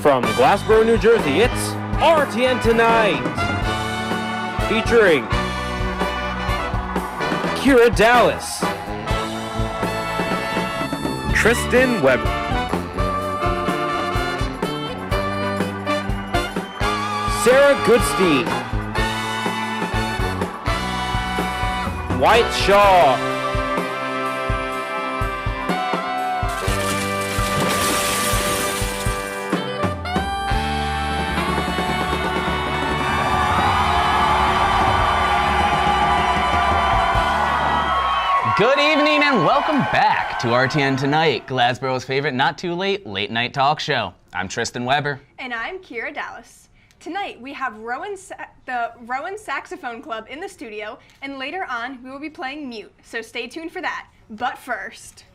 From Glassboro, New Jersey, it's RTN Tonight, featuring Kira Dallas, Tristan Weber, Sarah Goodstein, White Shaw, Good evening and welcome back to RTN Tonight, Glassboro's favorite not too late night talk show. I'm Tristan Weber. And I'm Kira Dallas. Tonight we have the Rowan Saxophone Club in the studio, and later on we will be playing Mute, so stay tuned for that. But first...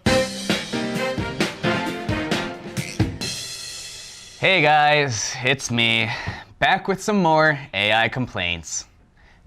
Hey guys, it's me, back with some more AI complaints.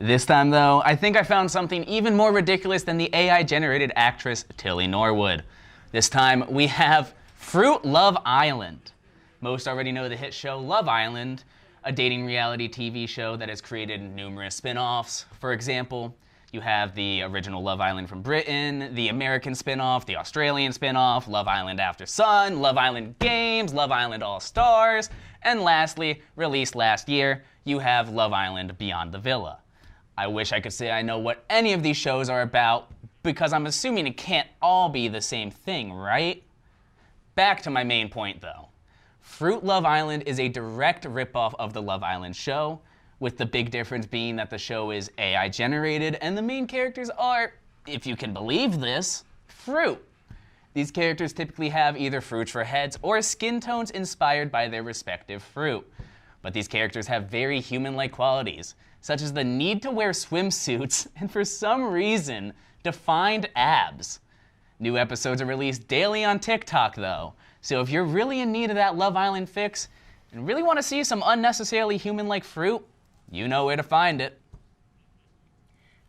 This time though, I think I found something even more ridiculous than the AI-generated actress Tilly Norwood. This time we have Fruit Love Island. Most already know the hit show Love Island, a dating reality TV show that has created numerous spin-offs. For example, you have the original Love Island from Britain, the American spin-off, the Australian spin-off, Love Island After Sun, Love Island Games, Love Island All Stars, and lastly, released last year, you have Love Island Beyond the Villa. I wish I could say I know what any of these shows are about, because I'm assuming it can't all be the same thing, right? Back to my main point though. Fruit Love Island is a direct ripoff of the Love Island show, with the big difference being that the show is AI generated and the main characters are, if you can believe this, fruit. These characters typically have either fruits for heads or skin tones inspired by their respective fruit. But these characters have very human-like qualities, such as the need to wear swimsuits and, for some reason, defined abs. New episodes are released daily on TikTok, though, so if you're really in need of that Love Island fix and really want to see some unnecessarily human-like fruit, you know where to find it.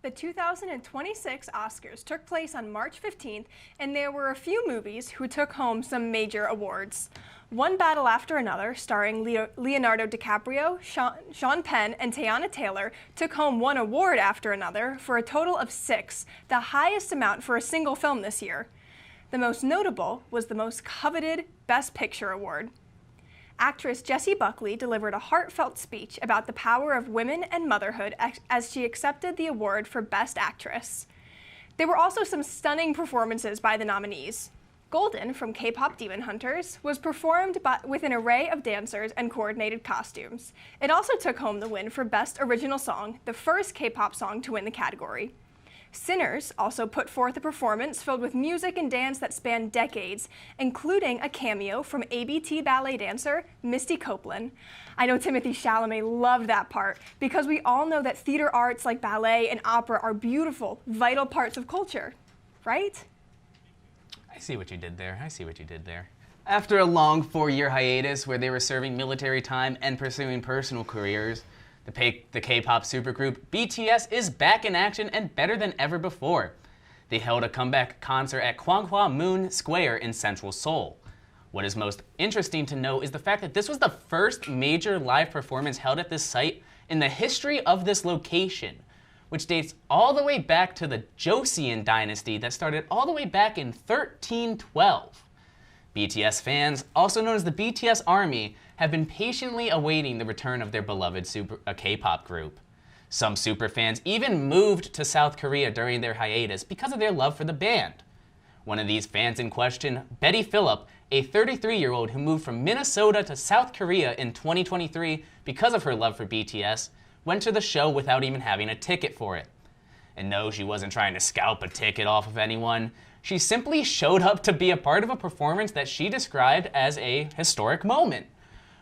The 2026 Oscars took place on March 15th, and there were a few movies who took home some major awards. One Battle After Another, starring Leonardo DiCaprio, Sean Penn, and Teyana Taylor, took home one award after another for a total of 6, the highest amount for a single film this year. The most notable was the most coveted Best Picture award. Actress Jessie Buckley delivered a heartfelt speech about the power of women and motherhood as she accepted the award for Best Actress. There were also some stunning performances by the nominees. Golden from K-pop Demon Hunters was performed with an array of dancers and coordinated costumes. It also took home the win for Best Original Song, the first K-pop song to win the category. Sinners also put forth a performance filled with music and dance that spanned decades, including a cameo from ABT ballet dancer Misty Copeland. I know Timothée Chalamet loved that part, because we all know that theater arts like ballet and opera are beautiful, vital parts of culture, right? I see what you did there. After a long 4-year hiatus where they were serving military time and pursuing personal careers, the K-pop supergroup BTS is back in action and better than ever before. They held a comeback concert at Gwanghwa Moon Square in central Seoul. What is most interesting to note is the fact that this was the first major live performance held at this site in the history of this location, which dates all the way back to the Joseon dynasty that started all the way back in 1312. BTS fans, also known as the BTS Army, have been patiently awaiting the return of their beloved K-pop group. Some superfans even moved to South Korea during their hiatus because of their love for the band. One of these fans in question, Betty Phillip, a 33-year-old who moved from Minnesota to South Korea in 2023 because of her love for BTS, went to the show without even having a ticket for it. And no, she wasn't trying to scalp a ticket off of anyone. She simply showed up to be a part of a performance that she described as a historic moment.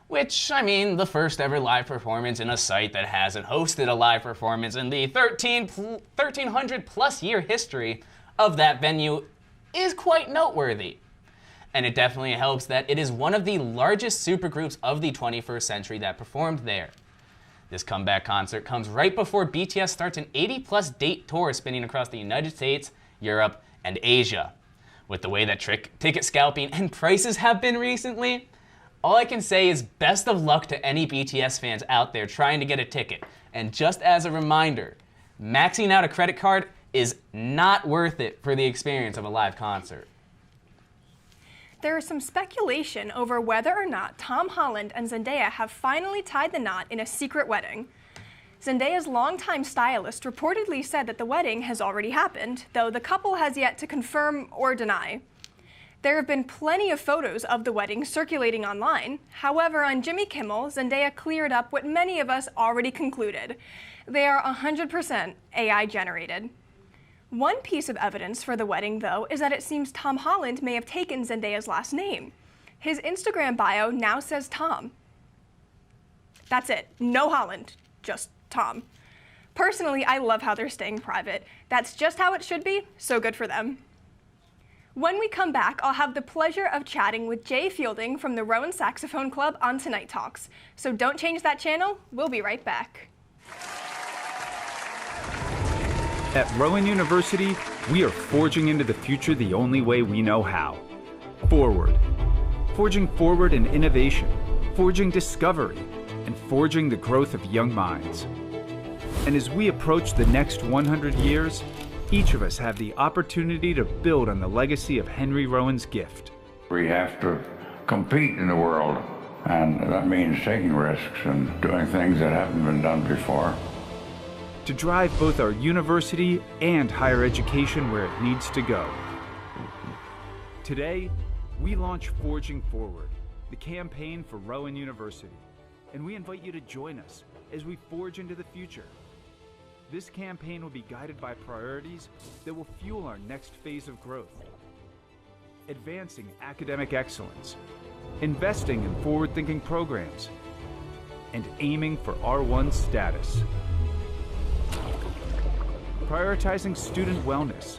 Which, I mean, the first ever live performance in a site that hasn't hosted a live performance in the 1300 plus year history of that venue is quite noteworthy. And it definitely helps that it is one of the largest supergroups of the 21st century that performed there. This comeback concert comes right before BTS starts an 80-plus date tour spinning across the United States, Europe, and Asia. With the way that ticket scalping and prices have been recently, All I can say is best of luck to any BTS fans out there trying to get a ticket. And just as a reminder, maxing out a credit card is not worth it for the experience of a live concert. There is some speculation over whether or not Tom Holland and Zendaya have finally tied the knot in a secret wedding. Zendaya's longtime stylist reportedly said that the wedding has already happened, though the couple has yet to confirm or deny. There have been plenty of photos of the wedding circulating online. However, on Jimmy Kimmel, Zendaya cleared up what many of us already concluded. They are 100% AI generated. One piece of evidence for the wedding, though, is that it seems Tom Holland may have taken Zendaya's last name. His Instagram bio now says Tom. That's it. No Holland, just Tom. Personally, I love how they're staying private. That's just how it should be, so good for them. When we come back, I'll have the pleasure of chatting with Jay Fielding from the Rowan Saxophone Club on Tonight Talks. So don't change that channel. We'll be right back. At Rowan University, we are forging into the future the only way we know how. Forward. Forging forward in innovation, forging discovery, and forging the growth of young minds. And as we approach the next 100 years, each of us have the opportunity to build on the legacy of Henry Rowan's gift. We have to compete in the world, and that means taking risks and doing things that haven't been done before. To drive both our university and higher education where it needs to go. Today, we launch Forging Forward, the campaign for Rowan University, and we invite you to join us as we forge into the future. This campaign will be guided by priorities that will fuel our next phase of growth. Advancing academic excellence, investing in forward-thinking programs, and aiming for R1 status. Prioritizing student wellness,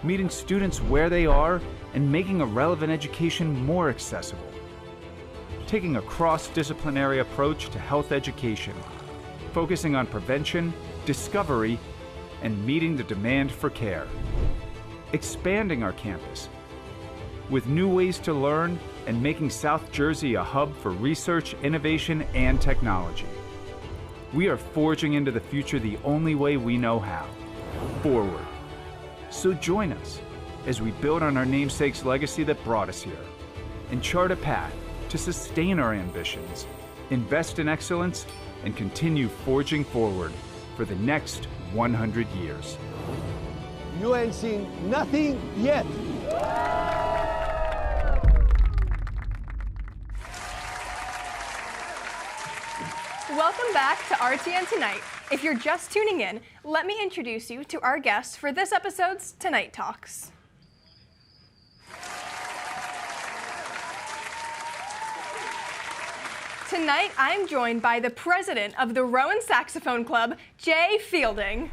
meeting students where they are and making a relevant education more accessible. Taking a cross-disciplinary approach to health education, focusing on prevention, discovery, and meeting the demand for care. Expanding our campus with new ways to learn and making South Jersey a hub for research, innovation, and technology. We are forging into the future the only way we know how. Forward. So join us as we build on our namesake's legacy that brought us here and chart a path to sustain our ambitions, invest in excellence, and continue forging forward for the next 100 years. You ain't seen nothing yet. Welcome back to RTN Tonight. If you're just tuning in, let me introduce you to our guests for this episode's Tonight Talks. Tonight, I'm joined by the president of the Rowan Saxophone Club, Jay Fielding.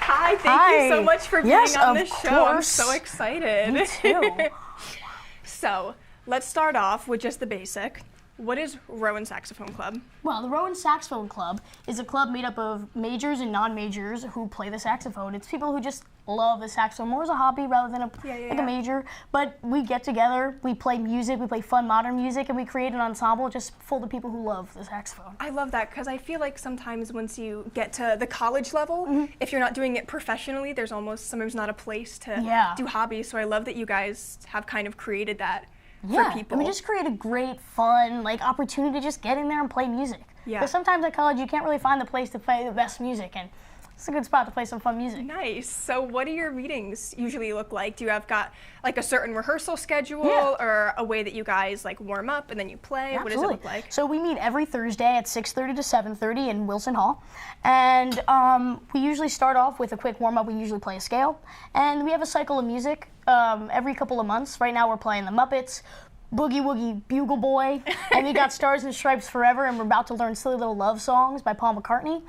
Hi, thank you so much for being on this show. I'm so excited. Me too. So, let's start off with just the basic. What is Rowan Saxophone Club? Well, the Rowan Saxophone Club is a club made up of majors and non-majors who play the saxophone. It's people who just love the saxophone more as a hobby rather than a major. But we get together, we play music, we play fun modern music, and we create an ensemble just full of people who love the saxophone. I love that because I feel like sometimes once you get to the college level, if you're not doing it professionally, there's almost sometimes not a place to do hobbies. So I love that you guys have kind of created that for people. And we just create a great, fun, opportunity to just get in there and play music. Yeah. Because sometimes at college you can't really find the place to play the best music, and it's a good spot to play some fun music. Nice. So what do your meetings usually look like? Do you have got a certain rehearsal schedule or a way that you guys warm up and then you play? Absolutely. What does it look like? So we meet every Thursday at 6:30 to 7:30 in Wilson Hall. And we usually start off with a quick warm up. We usually play a scale. And we have a cycle of music every couple of months. Right now we're playing the Muppets, Boogie Woogie Bugle Boy, and we got Stars and Stripes Forever, and we're about to learn Silly Little Love Songs by Paul McCartney.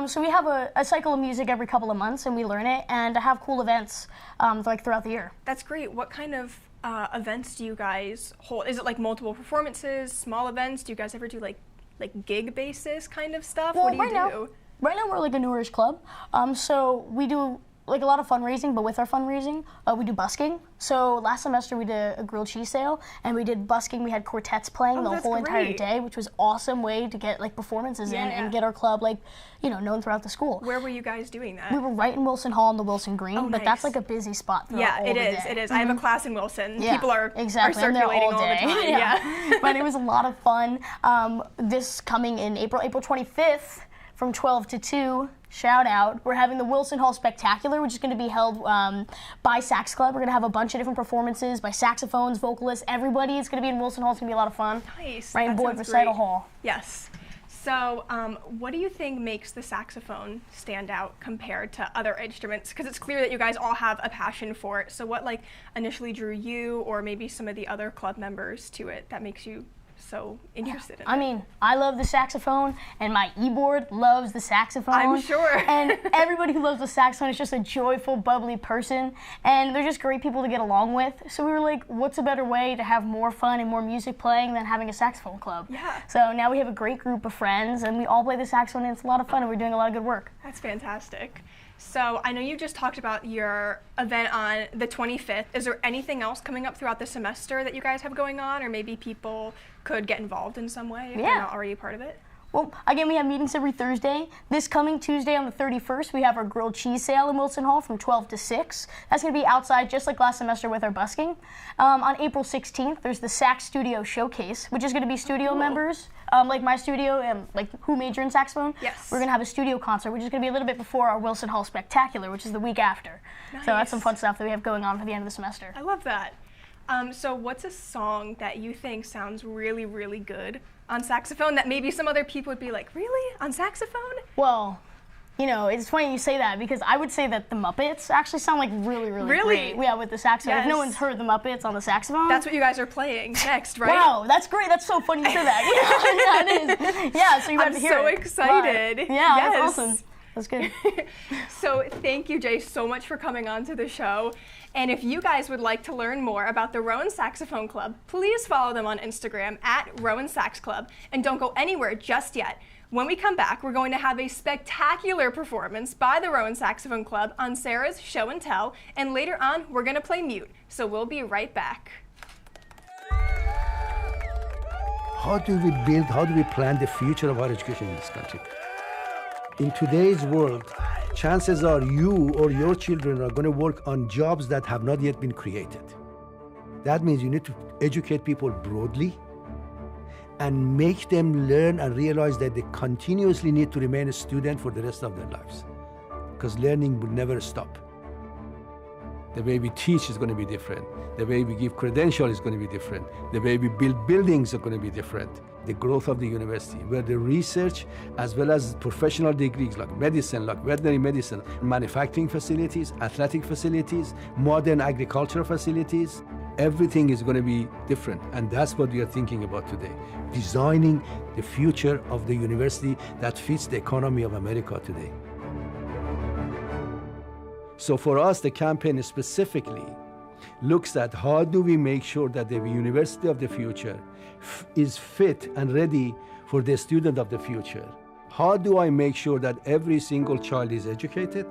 So we have a cycle of music every couple of months, and we learn it, and have cool events throughout the year. That's great. What kind of events do you guys hold? Is it multiple performances, small events? Do you guys ever do gig basis kind of stuff? Well, what do you do? Right now we're a newish club, so we do like a lot of fundraising, but with our fundraising, we do busking. So last semester we did a grilled cheese sale, and we did busking. We had quartets playing the whole entire day, which was awesome way to get like performances in and get our club like, you know, known throughout the school. Where were you guys doing that? We were right in Wilson Hall in the Wilson Green, but that's like a busy spot throughout all the day. It is. I have a class in Wilson. Yeah, people are exactly. circulating all the time. Yeah. But it was a lot of fun. This coming in April 25th from 12 to 2, shout out, we're having the Wilson Hall Spectacular, which is going to be held by Sax Club. We're going to have a bunch of different performances by saxophones, vocalists, everybody. It's going to be in Wilson Hall. It's going to be a lot of fun. Nice. Right in Boyd Recital Hall. Yes. So what do you think makes the saxophone stand out compared to other instruments? Because it's clear that you guys all have a passion for it. So what like initially drew you or maybe some of the other club members to it that makes you so interested in it? I mean, I love the saxophone, and my e-board loves the saxophone. I'm sure. And everybody who loves the saxophone is just a joyful, bubbly person, and they're just great people to get along with. So we were like, what's a better way to have more fun and more music playing than having a saxophone club? Yeah. So now we have a great group of friends, and we all play the saxophone, and it's a lot of fun, and we're doing a lot of good work. That's fantastic. So I know you just talked about your event on the 25th. Is there anything else coming up throughout the semester that you guys have going on, or maybe people could get involved in some way if they're not already a part of it? Well, again, we have meetings every Thursday. This coming Tuesday on the 31st, we have our grilled cheese sale in Wilson Hall from 12 to 6. That's going to be outside just like last semester with our busking. On April 16th, there's the Sax Studio Showcase, which is going to be studio members, like my studio and like who major in saxophone. Yes. We're going to have a studio concert, which is going to be a little bit before our Wilson Hall Spectacular, which is the week after. Nice. So that's some fun stuff that we have going on for the end of the semester. I love that. So what's a song that you think sounds really, really good on saxophone that maybe some other people would be like, really? On saxophone? Well, you know, it's funny you say that because I would say that the Muppets actually sound like really, really great. Yeah, with the saxophone. Yes. If no one's heard the Muppets on the saxophone. That's what you guys are playing next, right? Wow, that's great. That's so funny you said that. Yeah, it is. Yeah, so you have to hear it. I'm so excited. But, yeah, yes. That's awesome. That's good. So thank you, Jay, so much for coming on to the show. And if you guys would like to learn more about the Rowan Saxophone Club, please follow them on Instagram at Rowan Sax Club. And don't go anywhere just yet. When we come back, we're going to have a spectacular performance by the Rowan Saxophone Club on Sarah's Show and Tell. And later on, we're going to play Mute. So we'll be right back. How do we plan the future of higher education in this country? In today's world, chances are you or your children are going to work on jobs that have not yet been created. That means you need to educate people broadly and make them learn and realize that they continuously need to remain a student for the rest of their lives, because learning will never stop. The way we teach is going to be different. The way we give credentials is going to be different. The way we build buildings are going to be different. The growth of the university, where the research as well as professional degrees like medicine, like veterinary medicine, manufacturing facilities, athletic facilities, modern agricultural facilities, everything is going to be different. And that's what we are thinking about today. Designing the future of the university that fits the economy of America today. So for us, the campaign specifically looks at how do we make sure that the university of the future is fit and ready for the student of the future. How do I make sure that every single child is educated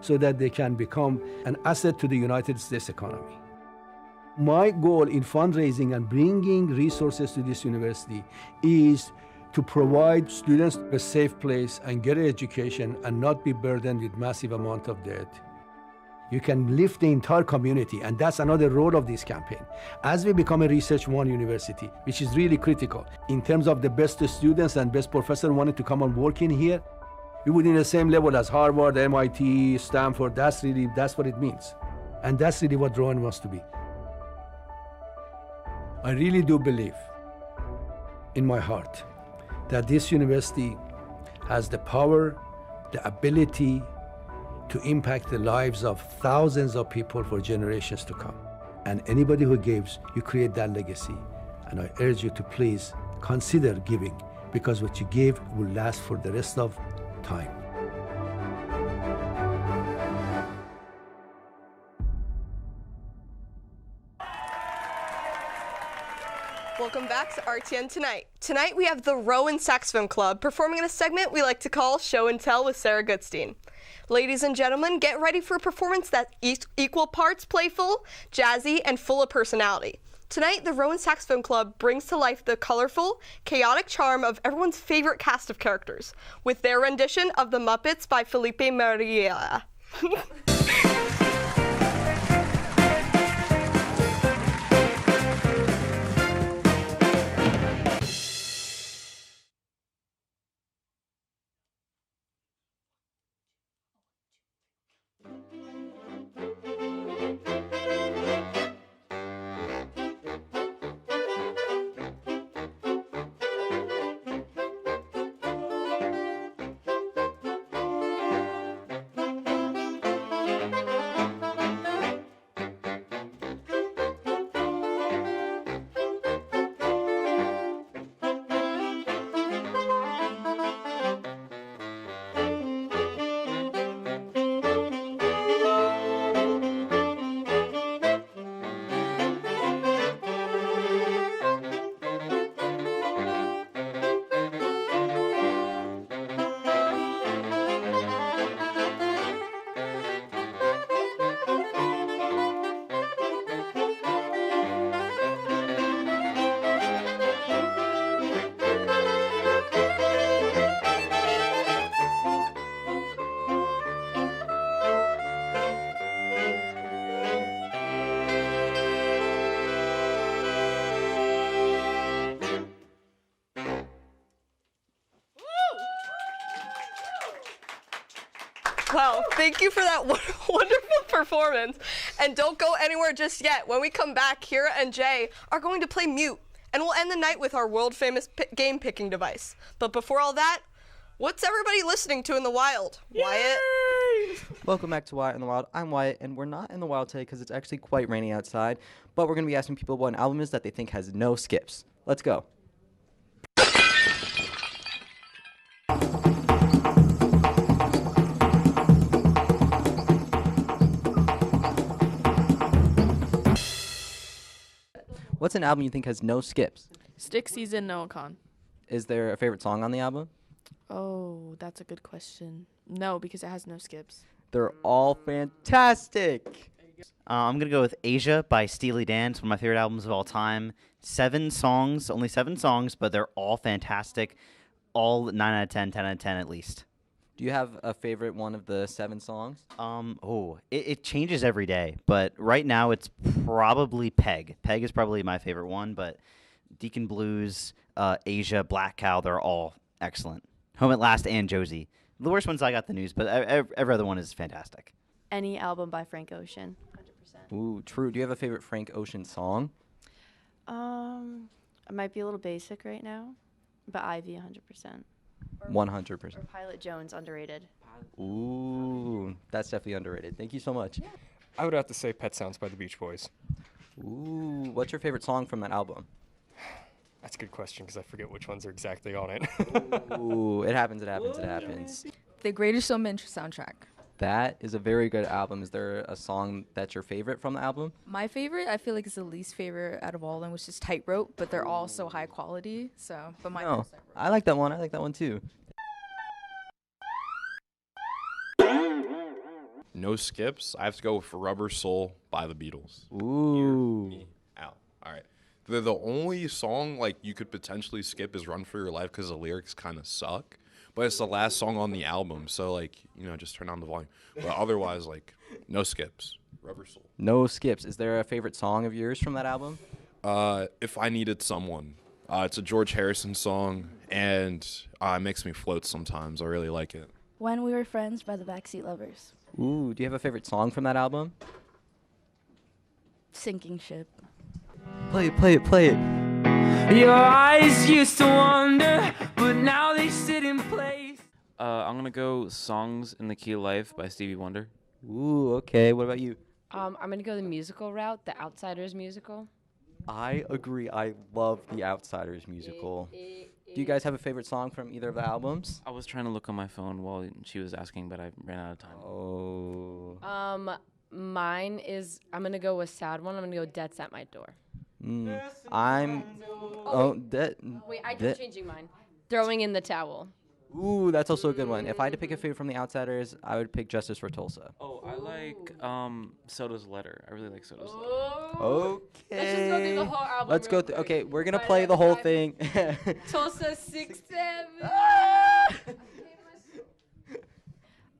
so that they can become an asset to the United States economy? My goal in fundraising and bringing resources to this university is to provide students a safe place and get an education and not be burdened with massive amount of debt. You can lift the entire community, and that's another role of this campaign. As we become a Research One university, which is really critical, in terms of the best students and best professors wanting to come and work in here, we would in the same level as Harvard, MIT, Stanford. That's what it means. And that's really what Rowan wants to be. I really do believe in my heart that this university has the power, the ability to impact the lives of thousands of people for generations to come. And anybody who gives, you create that legacy. And I urge you to please consider giving, because what you give will last for the rest of time. Welcome back to RTN Tonight. Tonight we have the Rowan Saxophone Club performing in a segment we like to call Show and Tell with Sarah Goodstein. Ladies and gentlemen, get ready for a performance that's equal parts playful, jazzy, and full of personality. Tonight, the Rowan Saxophone Club brings to life the colorful, chaotic charm of everyone's favorite cast of characters, with their rendition of The Muppets by Felipe Maria. Wow, thank you for that wonderful performance. And don't go anywhere just yet. When we come back, Kira and Jay are going to play Mute, and we'll end the night with our world-famous game picking device. But before all that, what's everybody listening to in the wild? Yay! Wyatt? Welcome back to Wyatt in the Wild. I'm Wyatt, and we're not in the wild today because it's actually quite rainy outside, but we're going to be asking people what an album is that they think has no skips. Let's go. What's an album you think has no skips? Stick Season, Noah Khan. Is there a favorite song on the album? Oh, that's a good question. No, because it has no skips. They're all fantastic. I'm going to go with Asia by Steely Dan. It's one of my favorite albums of all time. 7 songs, only 7 songs, but they're all fantastic. All 9 out of 10, 10 out of 10 at least. Do you have a favorite one of the 7 songs? It changes every day, but right now it's probably Peg. Peg is probably my favorite one, but Deacon Blues, Asia, Black Cow, they're all excellent. Home at Last and Josie. The worst one's I Got the News, but every other one is fantastic. Any album by Frank Ocean, 100%. Ooh, true. Do you have a favorite Frank Ocean song? I might be a little basic right now, but Ivy, 100%. 100%. Or Pilot Jones, underrated. Ooh, that's definitely underrated. Thank you so much. Yeah. I would have to say Pet Sounds by the Beach Boys. Ooh, what's your favorite song from that album? That's a good question because I forget which ones are exactly on it. Ooh, it happens. The Greatest Showman soundtrack. That is a very good album. Is there a song that's your favorite from the album? My favorite, I feel like, is the least favorite out of all of them, which is Tightrope, but they're all so high quality. So, but my favorite's Tightrope. I like that one. I like that one too. No skips. I have to go for Rubber Soul by the Beatles. Ooh. Hear me out. All right. The only song like you could potentially skip is Run for Your Life because the lyrics kind of suck. But it's the last song on the album, so like, just turn on the volume. But otherwise, like, no skips. Rubber Soul. No skips. Is there a favorite song of yours from that album? If I Needed Someone. It's a George Harrison song, and it makes me float sometimes. I really like it. When We Were Friends by the Backseat Lovers. Ooh, do you have a favorite song from that album? Sinking Ship. Play it. Your eyes used to wander, but now they sit in place. I'm going to go Songs in the Key of Life by Stevie Wonder. Ooh, okay. What about you? I'm going to go the musical route, the Outsiders musical. I agree. I love the Outsiders musical. Do you guys have a favorite song from either of the albums? I was trying to look on my phone while she was asking, but I ran out of time. Oh. Mine is, I'm going to go with sad one. I'm going to go Debts at My Door. I'm... Wait, I'm changing mine. Throwing in the Towel. Ooh, that's also a good one. If I had to pick a favorite from the Outsiders, I would pick Justice for Tulsa. Oh, I like Soda's Letter. I really like Soda's Letter. Okay. Let's just go through the whole album. Let's go real through. quick. Okay, we're gonna play the whole thing. Tulsa 6'7".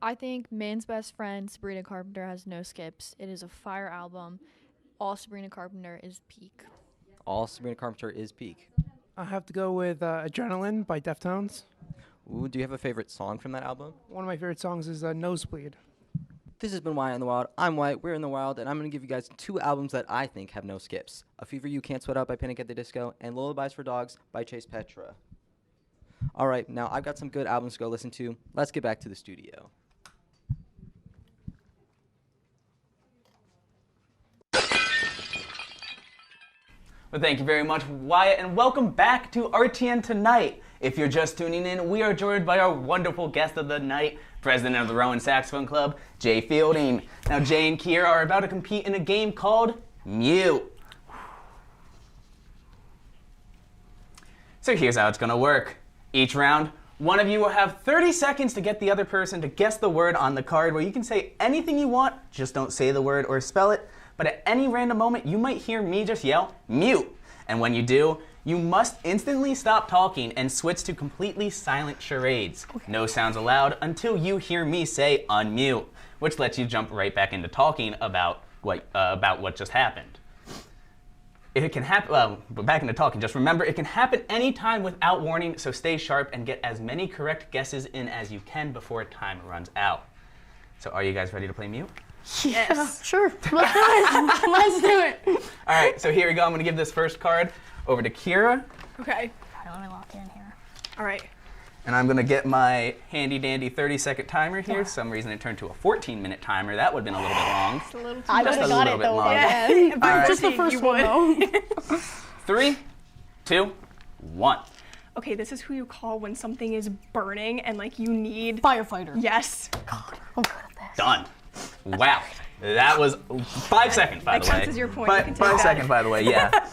I think Man's Best Friend, Sabrina Carpenter, has no skips. It is a fire album. All Sabrina Carpenter is peak. All Sabrina Carpenter is peak. I have to go with Adrenaline by Deftones. Ooh, do you have a favorite song from that album? One of my favorite songs is Nosebleed. This has been Wyatt in the Wild. I'm Wyatt. We're in the Wild, and I'm going to give you guys 2 albums that I think have no skips. A Fever You Can't Sweat Out by Panic at the Disco, and Lullabies for Dogs by Chase Petra. All right, now I've got some good albums to go listen to. Let's get back to the studio. Well, thank you very much, Wyatt, and welcome back to RTN Tonight. If you're just tuning in, we are joined by our wonderful guest of the night, president of the Rowan Saxophone Club, Jay Fielding. Now, Jay and Kira are about to compete in a game called Mute. So here's how it's gonna work. Each round, one of you will have 30 seconds to get the other person to guess the word on the card, where you can say anything you want, just don't say the word or spell it. But at any random moment, you might hear me just yell, mute. And when you do, you must instantly stop talking and switch to completely silent charades. Okay. No sounds allowed until you hear me say unmute, which lets you jump right back into talking about what just happened. It can happen, but back into talking, just remember it can happen anytime without warning, so stay sharp and get as many correct guesses in as you can before time runs out. So are you guys ready to play mute? Yes. Sure. Let's do it. Let's do it. All right, so here we go. I'm going to give this first card over to Kira. Okay. Let me lock in here. All right. And I'm going to get my handy dandy 30-second timer here. For some reason it turned to a 14-minute timer. That would have been a little bit long. It's a little too I would have got it though. Yeah. Right. Just the first one though. 3, 2, 1. Okay, this is who you call when something is burning and like you need firefighter. Yes. God, I'm good at this. Done. Wow. That was 5 seconds, by the way. That counts as your point. You can take 5 that. seconds, by the way, yeah.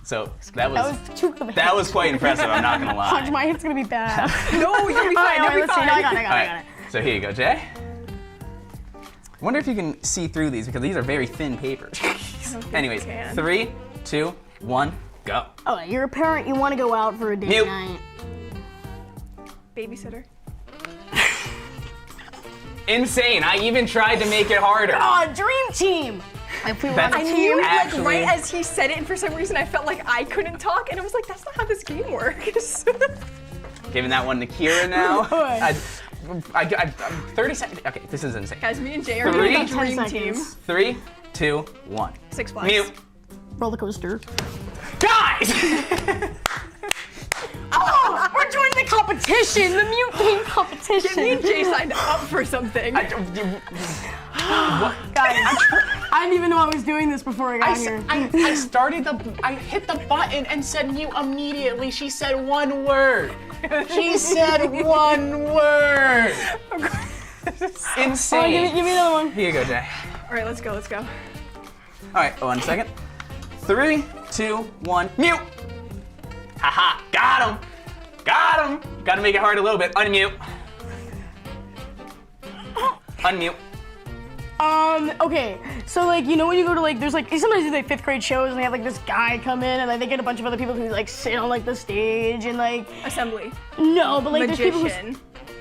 So that was quite impressive, I'm not going to lie. My hit's going to be bad. No, you'll be fine. Let's see. I got it. So here you go, Jay. I wonder if you can see through these because these are very thin papers. Anyways, 3, 2, 1, go. Oh, you're a parent. You want to go out for a date Mute. night. Babysitter. Insane. I even tried to make it harder. Oh, dream team. If we That's I knew it actually- like right as he said it, and for some reason I felt like I couldn't talk, and I was like, that's not how this game works. Giving that one to Kira now. I 30 seconds. Okay, this is insane. Guys, me and Jay are doing a dream 10 team. seconds. 3, 2, 1. Six Flags. Mute. Roller coaster. Guys! Oh, we're doing the competition, the mute game competition. Me and Jay signed up for something. Guys, I didn't even know I was doing this before I got here. I hit the button and said mute immediately. She said one word. She said one word. Insane. Give me another one. Here you go, Jay. All right, let's go. All right, 1 second. 3, 2, 1, mute. Haha, got him. Got him. Got to make it hard a little bit. Unmute. Unmute. Okay, so like, you know when you go to like, there's like, sometimes do like 5th grade shows and they have like this guy come in and like they get a bunch of other people who like sit on like the stage and like. Assembly. No, but like Magician. there's people who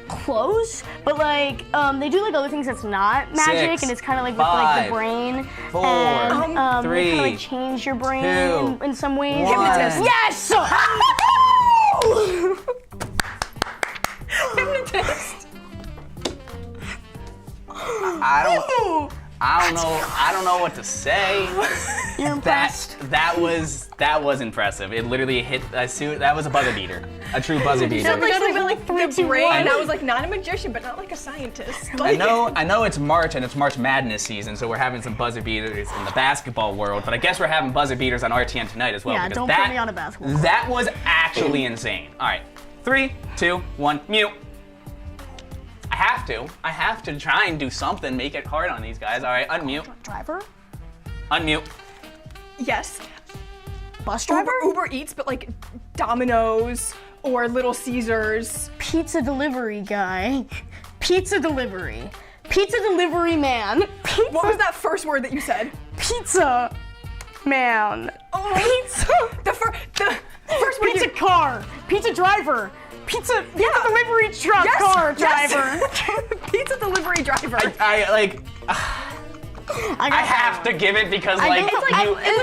close, but like they do like other things that's not magic 6, and it's kind of like 5, with like the brain 4, and 3, they kind of like change your brain 2, in some ways. 1. Yes! Hypnotist. I don't know what to say. You're impressed. That was impressive. It literally hit a suit. That was a buzzer beater. A true buzzer beater. Sounds like something like 3, the 2, brain. 1. And I was like, not a magician, but not like a scientist. I know it's March and it's March Madness season, so we're having some buzzer beaters in the basketball world, but I guess we're having buzzer beaters on RTN tonight as well. Yeah, because don't put me on a basketball court. That was actually insane. All right, 3, 2, 1, mute. I have to try and do something, make it hard on these guys. All right, unmute. Driver? Unmute. Yes. Bus driver? Uber Eats, but like Domino's or Little Caesars. pizza delivery guy. Pizza delivery. Pizza delivery man. Pizza. What was that first word that you said? Pizza man. Oh, Pizza. The first word. Pizza car. Pizza driver. Pizza delivery truck car driver. Pizza delivery driver. I have to give it because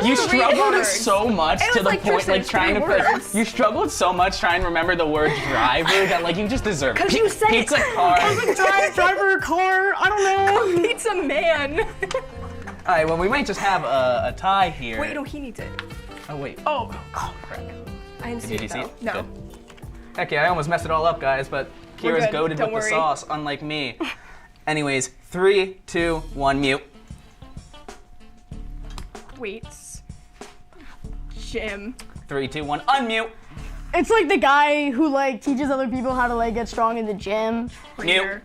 you struggled so much to the point trying to you struggled so much trying to remember the word driver that you just deserve it. Because you said pizza car. I was like driver car. I don't know. Pizza man. All right, well we might just have a tie here. Wait, no, he needs it. Oh wait. Oh crap. I didn't see Did you see it? No. Good. Heck yeah, I almost messed it all up, guys, but Kira's goated with the sauce, unlike me. Anyways, 3, 2, 1, mute. Wait. Jim. 3, 2, 1, unmute. It's like the guy who teaches other people how to get strong in the gym. Trainer.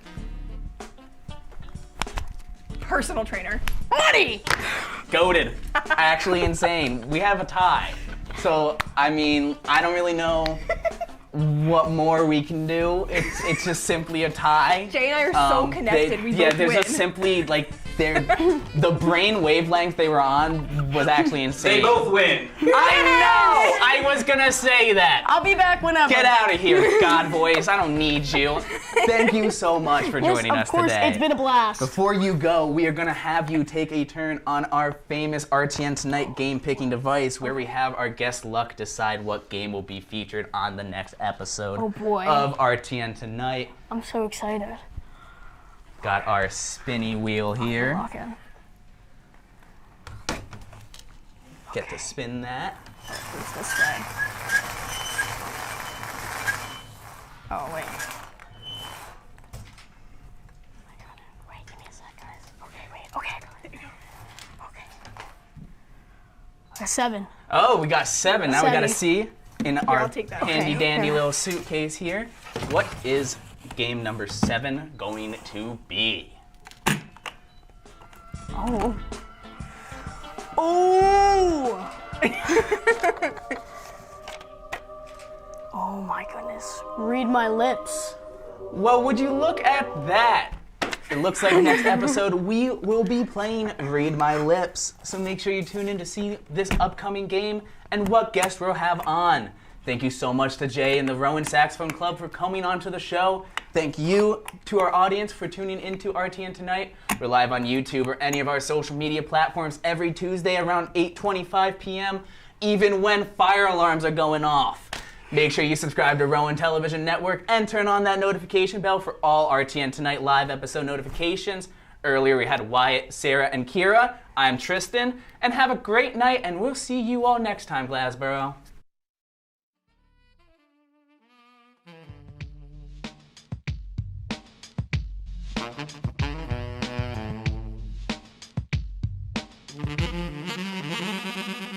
Personal trainer. Money! Goated. Actually insane. We have a tie. So, I mean, I don't really know what more we can do. It's just simply a tie. Jay and I are so connected. We both there's win. just simply the brain wavelength they were on was actually insane. They both win. I know. I was gonna say that. I'll be back whenever. Get out of here, God voice. I don't need you. Thank you so much for joining us today. Of course, it's been a blast. Before you go, we are gonna have you take a turn on our famous RTN Tonight game picking device, where we have our guest Luck decide what game will be featured on the next episode of RTN Tonight. I'm so excited. Got our spinny wheel here. Get to spin that. It's this way. Oh, wait. Wait, give me a sec, guys. Okay. A 7. Oh, we got 7. Now we got to 7. see in our I'll take that. handy Okay. dandy little suitcase here. What is game number 7 going to be? Oh. Oh! Oh my goodness. Read my lips. Well, would you look at that? It looks like next episode we will be playing Read My Lips. So make sure you tune in to see this upcoming game and what guest we'll have on. Thank you so much to Jay and the Rowan Saxophone Club for coming onto the show. Thank you to our audience for tuning into RTN Tonight. We're live on YouTube or any of our social media platforms every Tuesday around 8:25 p.m., even when fire alarms are going off. Make sure you subscribe to Rowan Television Network and turn on that notification bell for all RTN Tonight live episode notifications. Earlier we had Wyatt, Sarah, and Kira. I'm Tristan, and have a great night, and we'll see you all next time, Glassboro. Thank you.